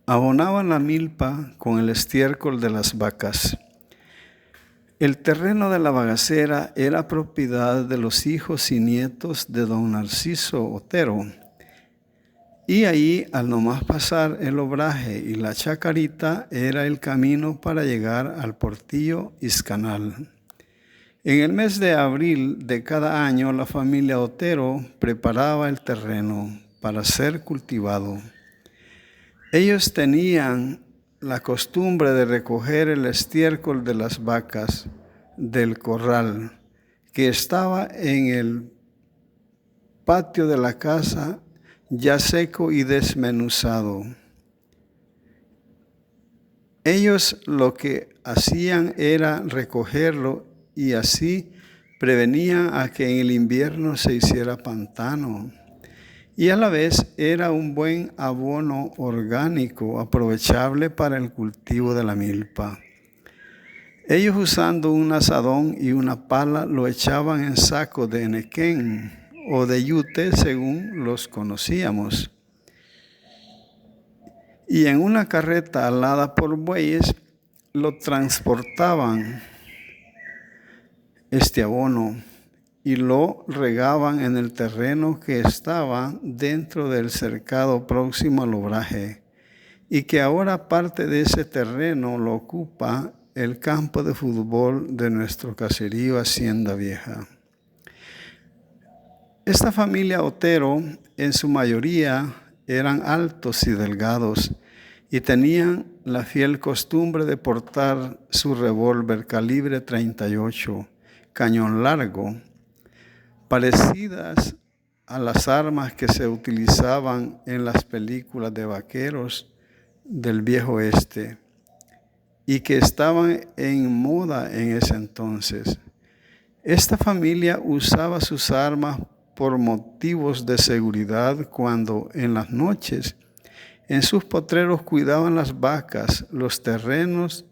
Abonaban la milpa con el estiércol de las vacas. El terreno de la bagacera era propiedad de los hijos y nietos de don Narciso Otero. Y ahí, al nomás pasar el obraje y la chacarita, era el camino para llegar al Portillo Izcanal. En el mes de abril de cada año, la familia Otero preparaba el terreno para ser cultivado. Ellos tenían la costumbre de recoger el estiércol de las vacas del corral que estaba en el patio de la casa, ya seco y desmenuzado. Ellos lo que hacían era recogerlo y así prevenían a que en el invierno se hiciera pantano. Y a la vez era un buen abono orgánico aprovechable para el cultivo de la milpa. Ellos, usando un azadón y una pala, lo echaban en sacos de enequén o de yute según los conocíamos. Y en una carreta alada por bueyes lo transportaban este abono y lo regaban en el terreno que estaba dentro del cercado próximo al obraje, y que ahora parte de ese terreno lo ocupa el campo de fútbol de nuestro caserío Hacienda Vieja. Esta familia Otero, en su mayoría, eran altos y delgados y tenían la fiel costumbre de portar su revólver calibre 38, cañón largo, parecidas a las armas que se utilizaban en las películas de vaqueros del viejo oeste y que estaban en moda en ese entonces. Esta familia usaba sus armas por motivos de seguridad cuando en las noches en sus potreros cuidaban las vacas, los terrenos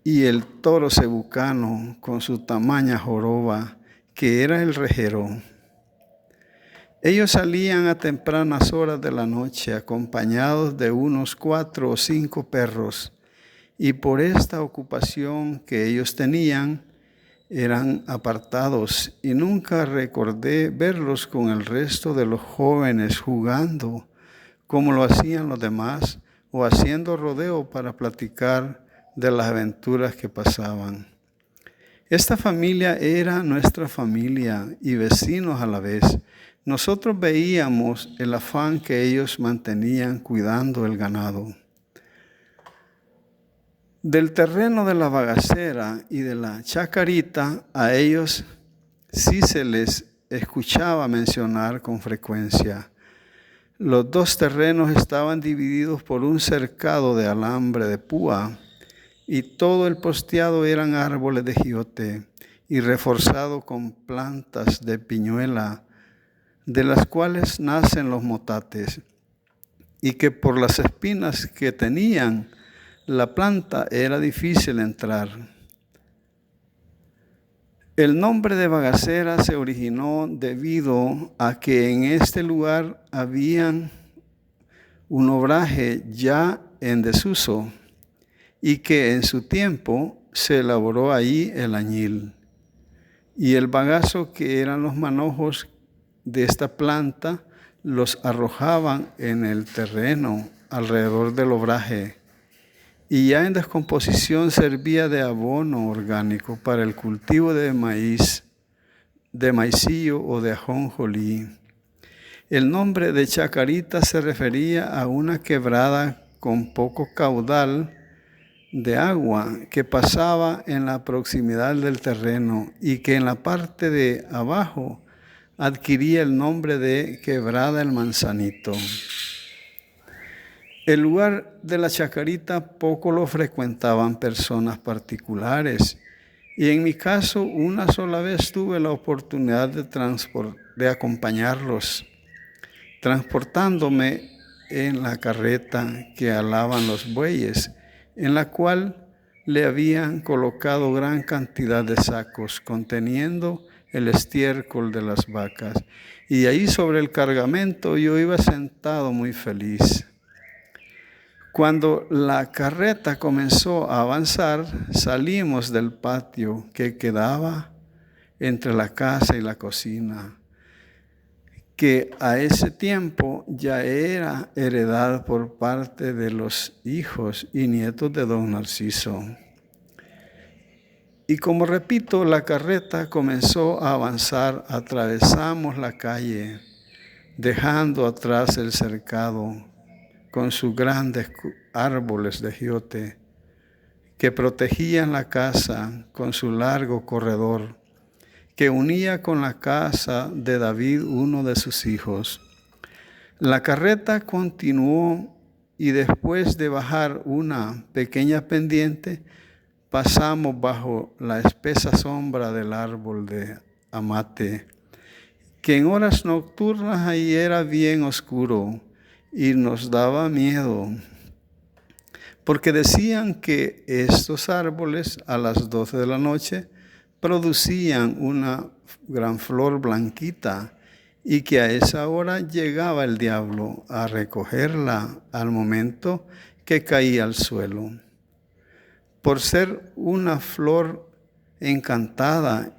y el toro cebucano con su tamaña joroba, que era el rejero. Ellos salían a tempranas horas de la noche acompañados de unos 4 o 5 perros, y por esta ocupación que ellos tenían eran apartados, y nunca recordé verlos con el resto de los jóvenes jugando como lo hacían los demás o haciendo rodeo para platicar de las aventuras que pasaban. Esta familia era nuestra familia y vecinos a la vez. Nosotros veíamos el afán que ellos mantenían cuidando el ganado. Del terreno de la bagacera y de la chacarita, a ellos sí se les escuchaba mencionar con frecuencia. Los dos terrenos estaban divididos por un cercado de alambre de púa, y todo el posteado eran árboles de jiyote y reforzado con plantas de piñuela, de las cuales nacen los motates, y que por las espinas que tenían la planta era difícil entrar. El nombre de bagacera se originó debido a que en este lugar había un obraje ya en desuso, y que en su tiempo se elaboró ahí el añil. Y el bagazo, que eran los manojos de esta planta, los arrojaban en el terreno alrededor del obraje, y ya en descomposición servía de abono orgánico para el cultivo de maíz, de maicillo o de ajonjolí. El nombre de chacarita se refería a una quebrada con poco caudal de agua que pasaba en la proximidad del terreno y que en la parte de abajo adquiría el nombre de Quebrada el Manzanito. El lugar de la chacarita poco lo frecuentaban personas particulares, y en mi caso una sola vez tuve la oportunidad de acompañarlos, transportándome en la carreta que alaban los bueyes, en la cual le habían colocado gran cantidad de sacos conteniendo el estiércol de las vacas. Y ahí sobre el cargamento yo iba sentado muy feliz. Cuando la carreta comenzó a avanzar, salimos del patio que quedaba entre la casa y la cocina, que a ese tiempo ya era heredada por parte de los hijos y nietos de don Narciso. Y como repito, la carreta comenzó a avanzar, atravesamos la calle, dejando atrás el cercado con sus grandes árboles de giote que protegían la casa con su largo corredor, que unía con la casa de David uno de sus hijos. La carreta continuó y después de bajar una pequeña pendiente, pasamos bajo la espesa sombra del árbol de amate, que en horas nocturnas ahí era bien oscuro y nos daba miedo, porque decían que estos árboles a las 12 de la noche producían una gran flor blanquita y que a esa hora llegaba el diablo a recogerla al momento que caía al suelo. Por ser una flor encantada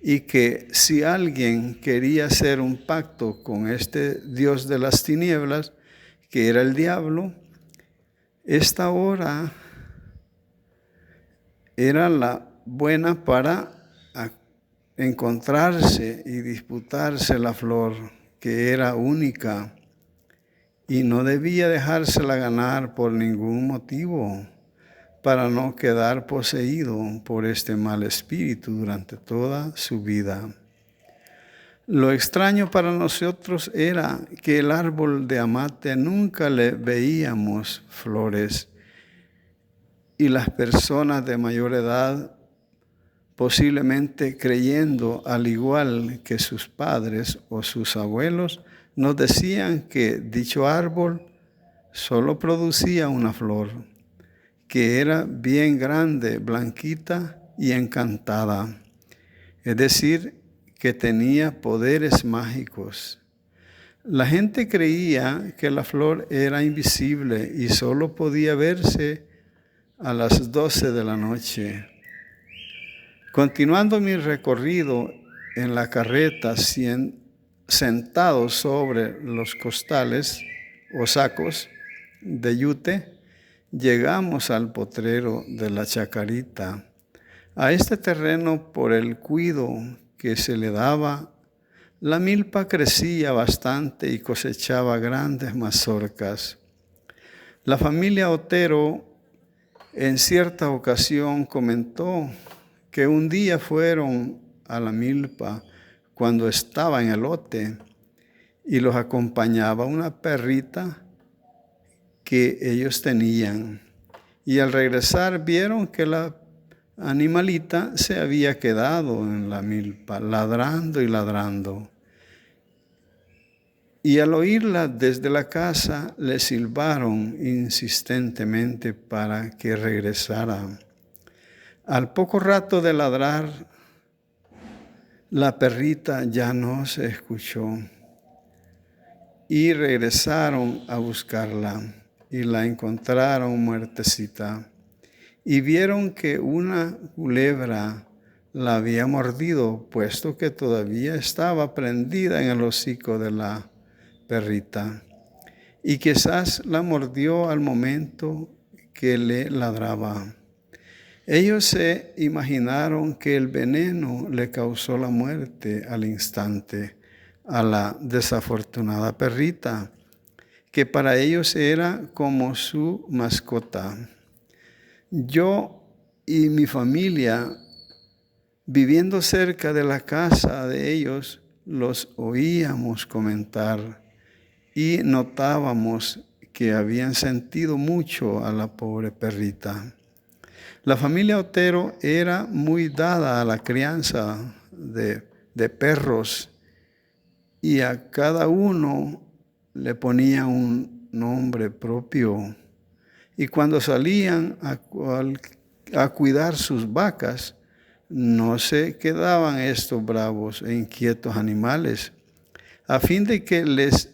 y que si alguien quería hacer un pacto con este Dios de las tinieblas, que era el diablo, esta hora era la buena para encontrarse y disputarse la flor, que era única y no debía dejársela ganar por ningún motivo, para no quedar poseído por este mal espíritu durante toda su vida. Lo extraño para nosotros era que el árbol de amate nunca le veíamos flores y las personas de mayor edad, posiblemente creyendo al igual que sus padres o sus abuelos, nos decían que dicho árbol solo producía una flor, que era bien grande, blanquita y encantada, es decir, que tenía poderes mágicos. La gente creía que la flor era invisible y solo podía verse a las 12 de la noche. Continuando mi recorrido en la carreta, sentado sobre los costales o sacos de yute, llegamos al potrero de la Chacarita. A este terreno, por el cuidado que se le daba, la milpa crecía bastante y cosechaba grandes mazorcas. La familia Otero en cierta ocasión comentó que un día fueron a la milpa cuando estaba en el lote y los acompañaba una perrita que ellos tenían. Y al regresar vieron que la animalita se había quedado en la milpa, ladrando y ladrando. Y al oírla desde la casa, le silbaron insistentemente para que regresara. Al poco rato de ladrar, la perrita ya no se escuchó y regresaron a buscarla y la encontraron muertecita y vieron que una culebra la había mordido, puesto que todavía estaba prendida en el hocico de la perrita y quizás la mordió al momento que le ladraba. Ellos se imaginaron que el veneno le causó la muerte al instante a la desafortunada perrita, que para ellos era como su mascota. Yo y mi familia, viviendo cerca de la casa de ellos, los oíamos comentar y notábamos que habían sentido mucho a la pobre perrita. La familia Otero era muy dada a la crianza de perros y a cada uno le ponía un nombre propio. Y cuando salían a cuidar sus vacas, no se quedaban estos bravos e inquietos animales, a fin de que les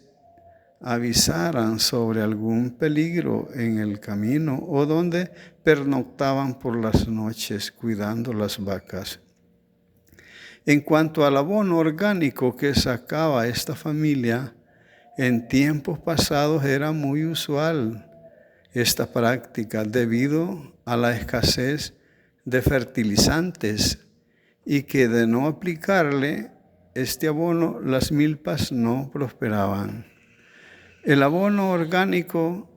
avisaran sobre algún peligro en el camino o donde pernoctaban por las noches cuidando las vacas. En cuanto al abono orgánico que sacaba esta familia, en tiempos pasados era muy usual esta práctica debido a la escasez de fertilizantes y que de no aplicarle este abono las milpas no prosperaban. El abono orgánico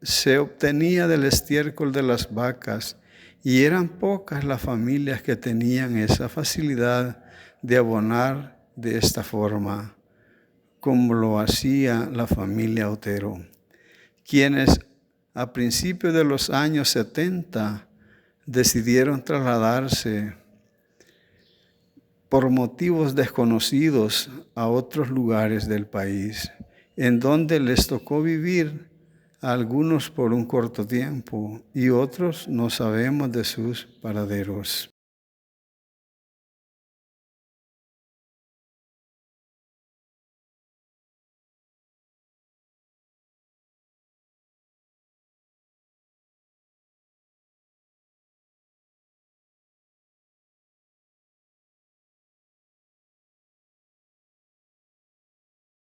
se obtenía del estiércol de las vacas y eran pocas las familias que tenían esa facilidad de abonar de esta forma, como lo hacía la familia Otero, quienes a principios de los años 70 decidieron trasladarse por motivos desconocidos a otros lugares del país, en donde les tocó vivir a algunos por un corto tiempo y otros no sabemos de sus paraderos.